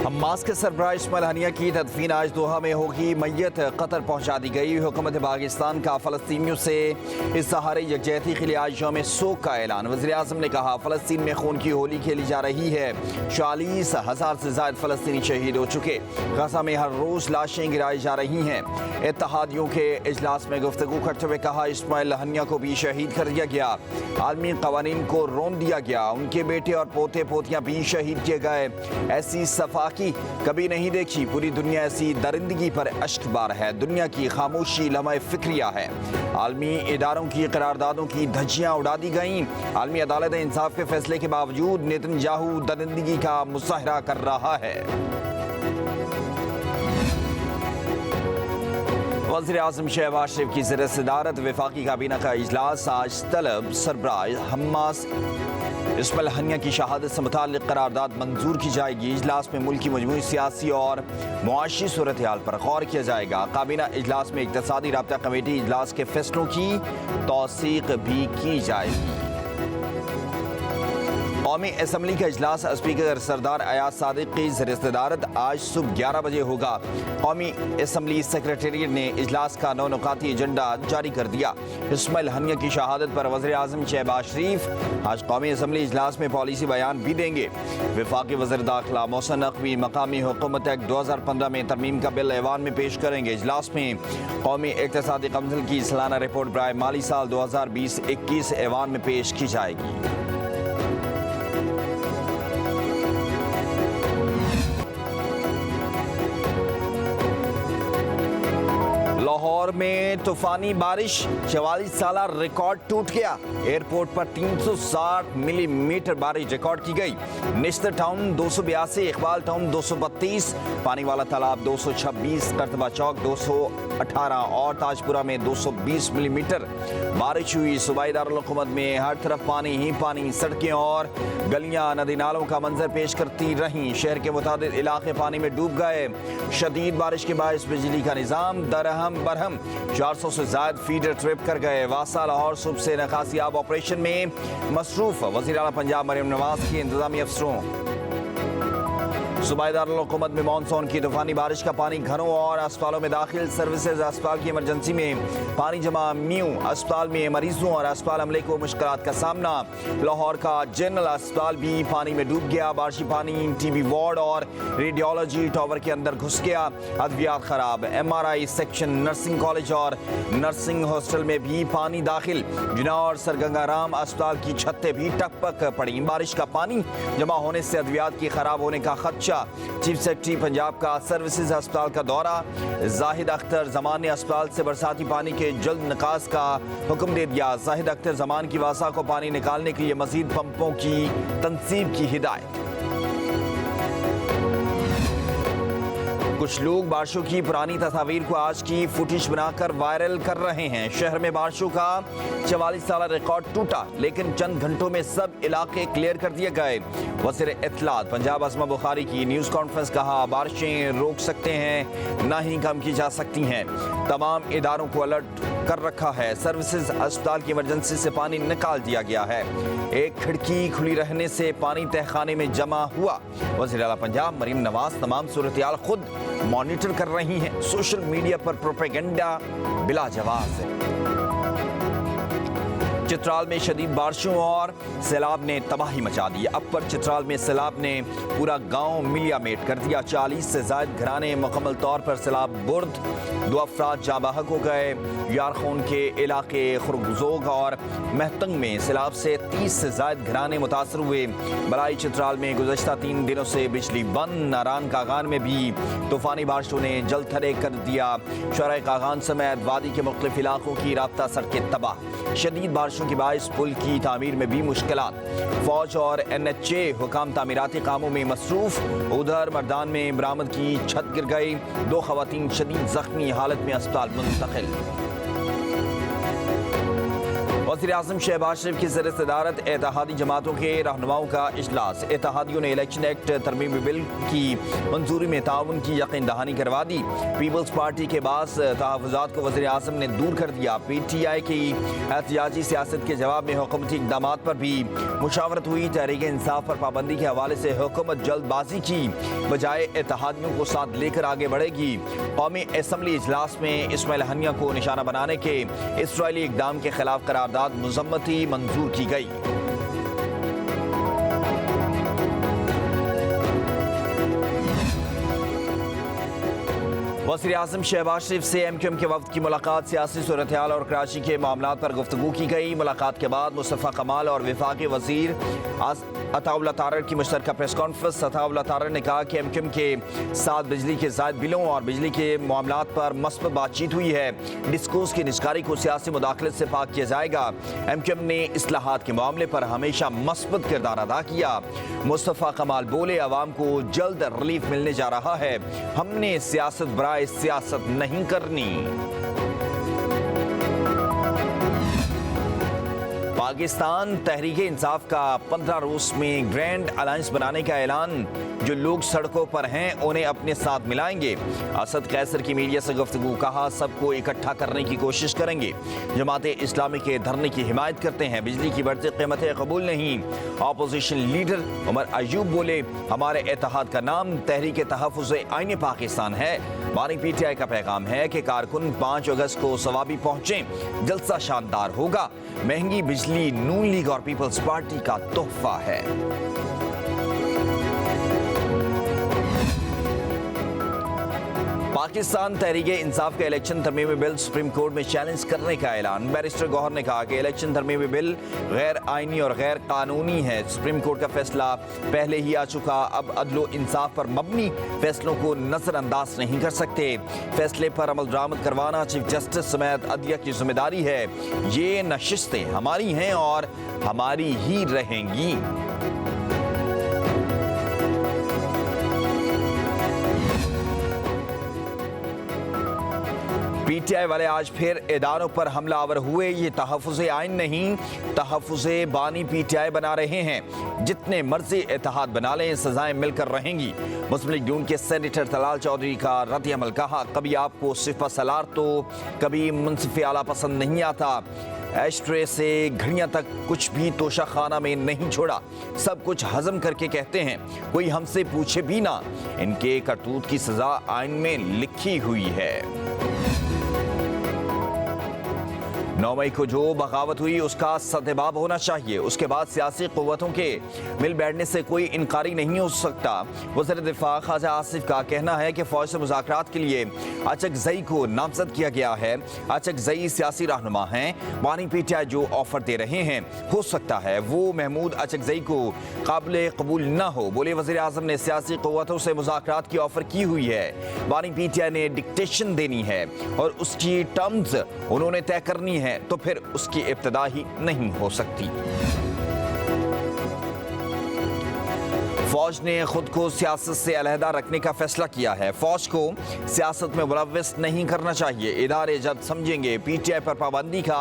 Hamas کے سربراہ اسماعیل ہنیہ کی تدفین آج دوحہ میں ہوگی۔ میت قطر پہنچا دی گئی۔ حکومت پاکستان کا فلسطینیوں سے اظہار یکجہتی کے لیے آج یوم سوگ کا اعلان۔ وزیر اعظم نے کہا فلسطین میں خون کی ہولی کھیلی جا رہی ہے۔ 40,000 سے زائد فلسطینی شہید ہو چکے۔ غزہ میں ہر روز لاشیں گرائی جا رہی ہیں۔ اتحادیوں کے اجلاس میں گفتگو کرتے ہوئے کہا اسماعیل ہنیہ کو بھی شہید کر دیا گیا۔ عالمی قوانین کو رون دیا گیا۔ ان کے بیٹے اور پوتے پوتیاں بھی شہید کیے گئے۔ ایسی صفاقی کبھی نہیں دیکھی۔ پوری دنیا ایسی درندگی پر اشک بار ہے۔ دنیا کی خاموشی لمحہ فکریہ ہے۔ عالمی اداروں کی قراردادوں کی دھجیاں اڑا دی گئیں۔ عالمی عدالت انصاف کے فیصلے کے باوجود نیتنیاہو درندگی کا مظاہرہ کر رہا ہے۔ وزیر اعظم شہباز شریف کی زیر صدارت وفاقی کابینہ کا اجلاس آج طلب سربراہ حماس اسماعیل ہنیہ کی شہادت سے متعلق قرارداد منظور کی جائے گی۔ اجلاس میں ملک کی مجموعی سیاسی اور معاشی صورتحال پر غور کیا جائے گا۔ کابینہ اجلاس میں اقتصادی رابطہ کمیٹی اجلاس کے فیصلوں کی توثیق بھی کی جائے گی۔ قومی اسمبلی کا اجلاس اسپیکر سردار ایاز صادق کی زیر صدارت آج صبح 11 بجے ہوگا۔ قومی اسمبلی سیکریٹریٹ نے اجلاس کا 9 نکاتی ایجنڈا جاری کر دیا۔ اسماعیل ہنیہ کی شہادت پر وزیر اعظم شہباز شریف آج قومی اسمبلی اجلاس میں پالیسی بیان بھی دیں گے۔ وفاقی وزیر داخلہ محسن نقوی مقامی حکومت ایکٹ 2015 میں ترمیم کا بل ایوان میں پیش کریں گے۔ اجلاس میں قومی اقتصادی کونسل کی سالانہ رپورٹ برائے مالی سال 2020-21 ایوان میں پیش کی جائے گی۔ لاہور میں طوفانی بارش، 44 سالہ ریکارڈ ٹوٹ گیا۔ ایئرپورٹ پر 360 ملی میٹر بارش ریکارڈ کی گئی۔ نشتر ٹاؤن 282، اقبال ٹاؤن 232، پانی والا تالاب 226، کرتبہ چوک 218 اور تاج پورہ میں 220 ملی میٹر بارش ہوئی۔ صوبائی دارالحکومت میں ہر طرف پانی ہی پانی، سڑکیں اور گلیاں ندی نالوں کا منظر پیش کرتی رہیں۔ شہر کے متعدد علاقے پانی میں ڈوب گئے۔ شدید بارش کے باعث بجلی کا نظام درہم برہم، 400 سے زائد فیڈر ٹرپ کر گئے۔ واسا لاہور صبح سے نکاسی آب آپریشن میں مصروف۔ وزیر اعلیٰ پنجاب مریم نواز کی انتظامی افسروں۔ صوبائی دارالحکومت میں مانسون کی طوفانی بارش کا پانی گھروں اور اسپتالوں میں داخل۔ سروسز اسپتال کی ایمرجنسی میں پانی جمع میوں، اسپتال میں مریضوں اور اسپتال عملے کو مشکلات کا سامنا۔ لاہور کا جنرل اسپتال بھی پانی میں ڈوب گیا۔ بارشی پانی ٹی بی وارڈ اور ریڈیولوجی ٹاور کے اندر گھس گیا۔ ادویات خراب، MRI سیکشن، نرسنگ کالج اور نرسنگ ہاسٹل میں بھی پانی داخل۔ جناح اور سر گنگا رام اسپتال کی چھتیں بھی ٹپک پڑیں۔ بارش کا پانی جمع ہونے سے ادویات کی خراب ہونے کا خدشہ۔ چیف سیکرٹری پنجاب کا سروسز اسپتال کا دورہ۔ زاہد اختر زمان نے اسپتال سے برساتی پانی کے جلد نکاس کا حکم دے دیا۔ زاہد اختر زمان کی واسا کو پانی نکالنے کے لیے مزید پمپوں کی تنصیب کی ہدایت۔ کچھ لوگ بارشوں کی پرانی تصاویر کو آج کی فوٹیج بنا کر وائرل کر رہے ہیں۔ شہر میں بارشوں کا 44 سالہ ریکارڈ ٹوٹا، لیکن چند گھنٹوں میں سب علاقے کلیئر کر دیے گئے۔ وزیر اطلاعات پنجاب عظمہ بخاری کی نیوز کانفرنس، کہا بارشیں روک سکتے ہیں نہ ہی کم کی جا سکتی ہیں۔ تمام اداروں کو الرٹ کر رکھا ہے۔ سروسز اسپتال کی ایمرجنسی سے پانی نکال دیا گیا ہے۔ ایک کھڑکی کھلی رہنے سے پانی تہخانے میں جمع ہوا۔ وزیر اعلیٰ پنجاب مریم نواز تمام صورتحال خود مانیٹر کر رہی ہیں۔ سوشل میڈیا پر پروپیگنڈا بلا جواز ہے۔ چترال میں شدید بارشوں اور سیلاب نے تباہی مچا دی۔ اپر چترال میں سیلاب نے پورا گاؤں ملیا میٹ کر دیا۔ 40 سے زائد گھرانے مکمل طور پر سیلاب برد۔ 2 افراد جاں بحق ہو گئے۔ یارخون کے علاقے خرگزوگ اور مہتنگ میں سیلاب سے 30 سے زائد گھرانے متاثر ہوئے۔ بلائی چترال میں گزشتہ 3 دنوں سے بجلی بند۔ ناران کاغان میں بھی طوفانی بارشوں نے جل تھرے کر دیا۔ شرائے کاغان سمیت وادی کے مختلف علاقوں کی رابطہ سڑکیں تباہ۔ شدید بارشوں کے باعث پل کی تعمیر میں بھی مشکلات۔ فوج اور NHA حکام تعمیراتی کاموں میں مصروف۔ ادھر مردان میں برآمد کی چھت گر گئی۔ 2 خواتین شدید زخمی حالت میں اسپتال منتقل۔ वज़ीर आज़म शहबाज शरीफ की ज़र सदारत इत्तेहादी जमातों के रहनुमाओं का इजलास। इत्तेहादियों ने इलेक्शन एक्ट तरमीमी बिल की मंजूरी में ताउन की यकीन दहानी करवा दी। पीपल्स पार्टी के बाद तहफ़्फ़ुज़ात को वज़ीर आज़म ने दूर कर दिया। PTI की एहतिजाजी सियासत के जवाब में हुकूमती इक़दामात पर भी मुशावरत हुई। तहरीक इंसाफ पर पाबंदी के हवाले से हुकूमत जल्दबाजी की बजाय इत्तेहादियों को साथ लेकर आगे बढ़ेगी। कौमी असम्बली इजलास में इस्माइल हनिया को निशाना बनाने के इसराइली इक़दाम के खिलाफ करारदाद मुज़म्मती मंजूर की गई। वज़ीर आज़म शहबाज शरीफ से MQM के वफ़द की मुलाकात। सियासी सूरत हाल और कराची के मामलात पर गुफ्तगू की गई। मुलाकात के बाद मुस्तफ़ा कमाल और वफाकी वज़ीर अताउल्लाह तारर की मुश्तरका प्रेस कॉन्फ्रेंस। अताउल्लाह तारर ने कहा कि MQM के साथ बिजली के ज़ायद बिलों और बिजली के मामलात पर मस्बत बातचीत हुई है। डिस्कोर्स की निजकारी को सियासी मुदाखलत से पाक किया जाएगा। MQM ने इस्लाहात के मामले पर हमेशा मस्बत किरदार अदा किया। मुस्तफ़ा कमाल बोले, अवाम को जल्द रिलीफ मिलने जा रहा है। हमने सियासत बराए सियासत नहीं करनी। पाकिस्तान तहरीक इंसाफ का 15 रूस में ग्रैंड अलायंस बनाने का ऐलान। जो लोग सड़कों पर हैं उन्हें अपने साथ मिलाएंगे। असद कैसर की मीडिया से गुफ्तगू। कहा, सबको इकट्ठा करने की कोशिश करेंगे। जमाते इस्लामी के धरने की हिमायत करते हैं। बिजली की बढ़ती कीमतें कबूल नहीं। अपोजिशन लीडर उमर अयूब बोले, हमारे इत्तेहाद का नाम तहरीक तहफ़्फ़ुज़ आईन पाकिस्तान है। बानी PTI का पैगाम है कि कारकुन 5 अगस्त को सवाबी पहुंचें। जलसा शानदार होगा। महंगी बिजली नून लीग और पीपल्स पार्टी का तोहफा है। पाकिस्तान तहरीक इंसाफ का इलेक्शन तरमीमी बिल सुप्रीम कोर्ट में चैलेंज करने का ऐलान। बैरिस्टर गौहर ने कहा कि इलेक्शन तरमीमी बिल गैर आईनी और गैर कानूनी है। सुप्रीम कोर्ट का फैसला पहले ही आ चुका। अब अदलो इंसाफ पर मबनी फैसलों को नजरअंदाज नहीं कर सकते। फैसले पर अमल दरामद करवाना चीफ जस्टिस समेत अदलिया की जिम्मेदारी है। ये नशिस्तें हमारी हैं और हमारी ही रहेंगी। PTI वाले आज फिर इदारों पर हमलावर हुए। ये तहफ़्फ़ुज़ आइन नहीं, तहफ़्फ़ुज़ बानी PTI बना रहे हैं। जितने मर्जी इत्तेहाद बना लें, सजाएं मिलकर रहेंगी। मुस्लिम लीग नून के सेनेटर तलाल चौधरी का रद्द अमल। कहा, कभी आपको सिफ़ा सलार तो कभी मुंसिफ़ आला पसंद नहीं आता। एशट्रे से घड़ियां तक कुछ भी तोशा खाना में नहीं छोड़ा। सब कुछ हजम करके कहते हैं। कोई हमसे पूछे भी ना। इनके करतूत की सजा आइन में लिखी हुई है। 9 मई को जो बगावत हुई उसका सद्जवाब होना चाहिए। उसके बाद सियासी क़ुव्वतों के मिल बैठने से कोई इनकारी नहीं हो सकता। वज़ीर दिफ़ा ख्वाजा आसिफ का कहना है कि फ़ौज से मुज़ाकरात के लिए अचकज़ई को नामज़द किया गया है। अचकज़ई सियासी रहनुमा हैं। बानी PTI जो ऑफर दे रहे हैं, हो सकता है वो महमूद अचकज़ई को काबिल कबूल न हो। बोले, वज़ीर आज़म ने सियासी क़ुव्वतों से मुज़ाकरात की ऑफर की हुई है। बानी PTI ने डिक्टेशन देनी है और उसकी टर्म्स उन्होंने तय करनी है, तो फिर उसकी इब्तिदा ही नहीं हो सकती। फौज ने खुद को सियासत से अलहदा रखने का फैसला किया है। फौज को सियासत में मुलव्वस नहीं करना चाहिए। इदारे जब समझेंगे PTI पर पाबंदी का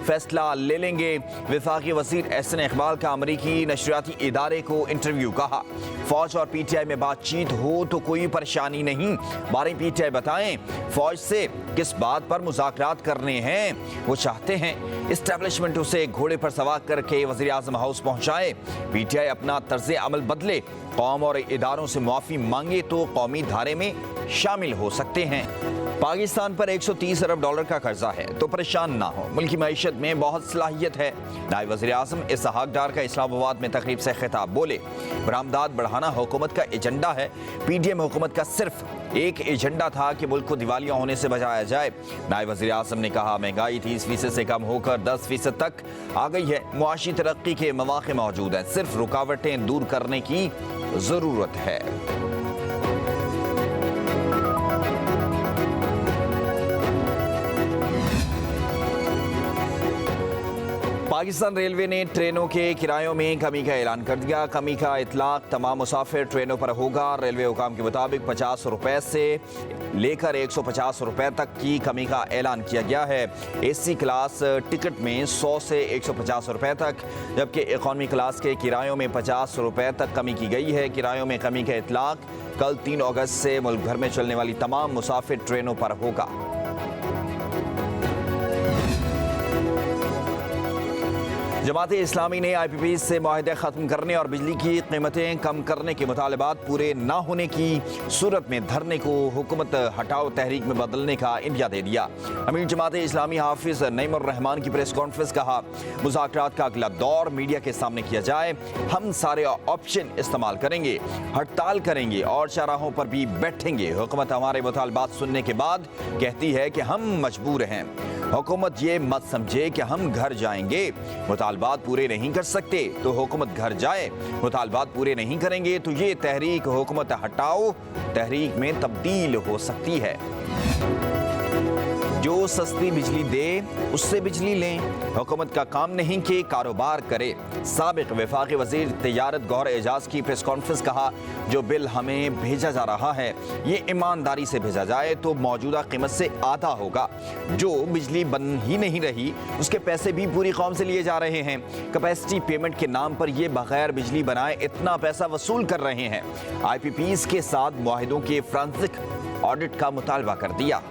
फैसला ले लेंगे। वफाकी वज़ीर एहसन इकबाल का अमरीकी नशरियाती इदारे को इंटरव्यू। कहा, फौज और PTI में बातचीत हो तो कोई परेशानी नहीं। बानी PTI बताएं फौज से किस बात पर मुज़ाकरात करने हैं। वो चाहते हैं इस्टेब्लिशमेंट उसे घोड़े पर सवार करके वज़ीर आज़म हाउस पहुंचाए। PTI अपना तर्ज़ अमल बदले, कौम और इदारों से माफ़ी मांगे तो कौमी धारे में शामिल हो सकते हैं। पाकिस्तान पर 130 अरब डॉलर का कर्जा है तो परेशान ना हो। मुल्की मईशत में बहुत सलाहियत है। नायब वज़ीर आज़म इसहाक डार का इस्लामाबाद में तकरीब से खिताब। बोले, बरामदात बढ़ाना हुकूमत का एजेंडा है। PDM हुकूमत का सिर्फ एक एजेंडा था कि मुल्क को दिवालिया होने से बचाया जाए। नायब वज़ीर आज़म ने कहा, महंगाई 30% से कम होकर 10% तक आ गई है। मुआशी तरक्की के मौक़े मौजूद हैं। सिर्फ रुकावटें दूर करने की ज़रूरत है। पाकिस्तान रेलवे ने ट्रेनों के किरायों में कमी का ऐलान कर दिया। कमी का इतलाक तमाम मुसाफिर ट्रेनों पर होगा। रेलवे हुकाम के मुताबिक 50 रुपए से लेकर 150 रुपए तक की कमी का ऐलान किया गया है। एसी क्लास टिकट में 100 से 150 रुपए तक, जबकि इकॉनमी क्लास के किरायों में 50 रुपए तक कमी की गई है। किरायों में कमी का इतलाक कल 3 अगस्त से मुल्क भर में चलने वाली तमाम मुसाफिर ट्रेनों पर होगा। जमात इस्लामी ने IPP से मुआहदे ख़त्म करने और बिजली की कीमतें कम करने के मुतालबात पूरे ना होने की सूरत में धरने को हुकूमत हटाओ तहरीक में बदलने का इंदिया दे दिया। अमीर जमात इस्लामी हाफिज नईमुर रहमान की प्रेस कॉन्फ्रेंस कहा, मुज़ाकरात का अगला दौर मीडिया के सामने किया जाए। हम सारे ऑप्शन इस्तेमाल करेंगे, हड़ताल करेंगे और चौराहों पर भी बैठेंगे। हुकूमत हमारे मुतालबात सुनने के बाद कहती है कि हम मजबूर हैं। हुकूमत ये मत समझे कि हम घर जाएंगे, मुतालबात पूरे नहीं कर सकते तो हुकूमत घर जाए, मुतालबात पूरे नहीं करेंगे तो ये तहरीक हुकूमत हटाओ तहरीक में तब्दील हो सकती है। जो सस्ती बिजली दे उससे बिजली लें। हुकूमत का काम नहीं कि कारोबार करे। साबिक वफाकी वजीर तिजारत गौहर एजाज की प्रेस कॉन्फ्रेंस कहा, जो बिल हमें भेजा जा रहा है ये ईमानदारी से भेजा जाए तो मौजूदा कीमत से आधा होगा। जो बिजली बन ही नहीं रही उसके पैसे भी पूरी कौम से लिए जा रहे हैं। कैपेसिटी पेमेंट के नाम पर ये बगैर बिजली बनाए इतना पैसा वसूल कर रहे हैं। IPPs के साथ मुआहिदों के फ्रांसिक ऑडिट का मुतालबा कर दिया।